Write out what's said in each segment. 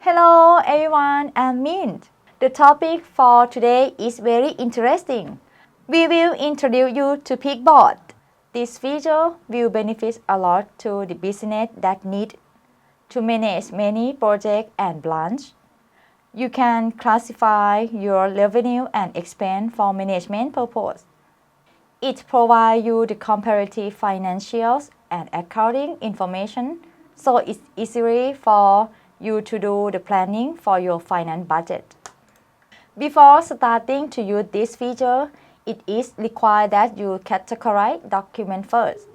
Hello everyone, I'm Mint. The topic for today is very interesting. We will introduce you to Peakboard. This feature will benefit a lot to the business that need to manage many projects and branches. You can classify your revenue and expense for management purposes. It provides you the comparative financials and accounting information, so it's easier for you to do the planning for your finance budget. Before starting to use this feature, it is required that you categorize document first.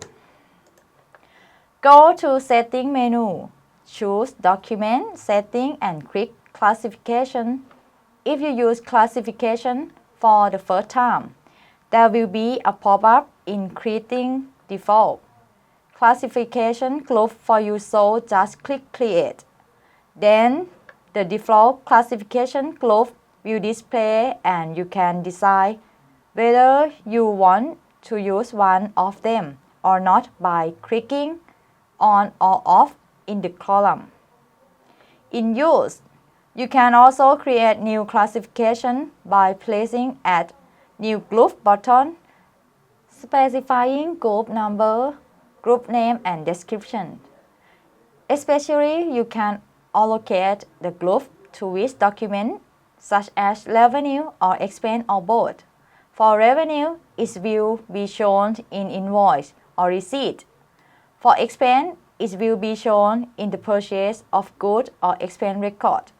Go to Setting menu, choose Document, Setting and click Classification. If you use classification for the first time, there will be a pop-up in Creating Default Classification group for you, so just click Create. Then the default classification group will display and you can decide whether you want to use one of them or not by clicking on or off in the column. In Use, you can also create new classification by placing Add New Group button, specifying group number, group name and description. Especially, you can allocate the group to which document, such as revenue or expense or both. For revenue, it will be shown in invoice or receipt. For expense, it will be shown in the purchase of goods or expense record.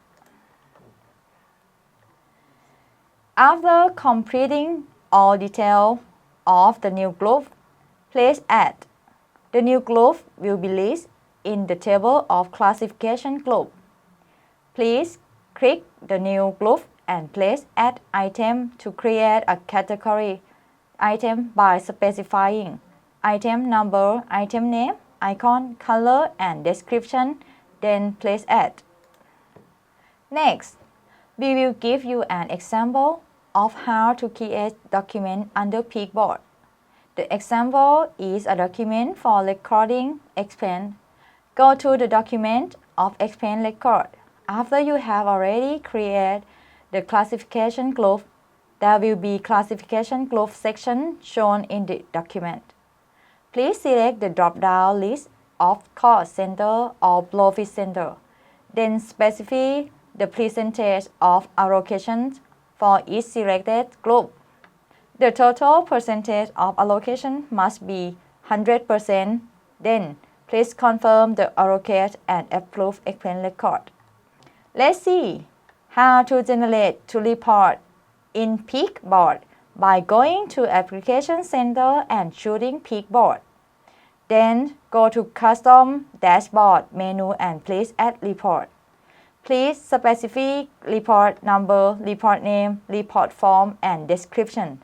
After completing all details of the new group, please add. The new group will be listed in the table of classification group. Please click the new group and place Add Item to create a category item by specifying item number, item name, icon, color, and description, then place Add. Next, we will give you an example of how to create document under Peakboard. The example is a document for recording expense. Go to the document of expense record. After you have already created the classification group, there will be classification group section shown in the document. Please select the drop-down list of cost center or profit center. Then specify the percentage of allocation for each selected group. The total percentage of allocation must be 100%. Then please confirm the allocate and approve expense record. Let's see how to generate to report in Peakboard by going to Application Center and choosing Peakboard. Then go to Custom Dashboard menu and please Add Report. Please specify report number, report name, report form, and description.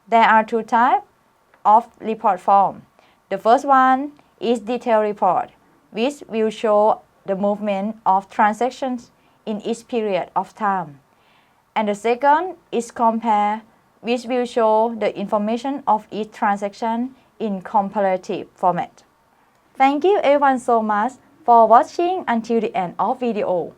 There are two types of report form. The first one is detailed report, which will show the movement of transactions in each period of time. And the second is compare, which will show the information of each transaction in comparative format. Thank you everyone so much for watching until the end of video.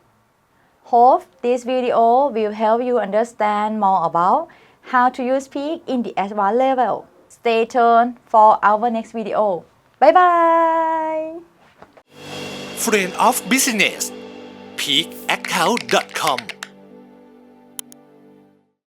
Hope this video will help you understand more about how to use Peak in the advanced level. Stay tuned for our next video. Bye bye! Friend of Business peakaccount.com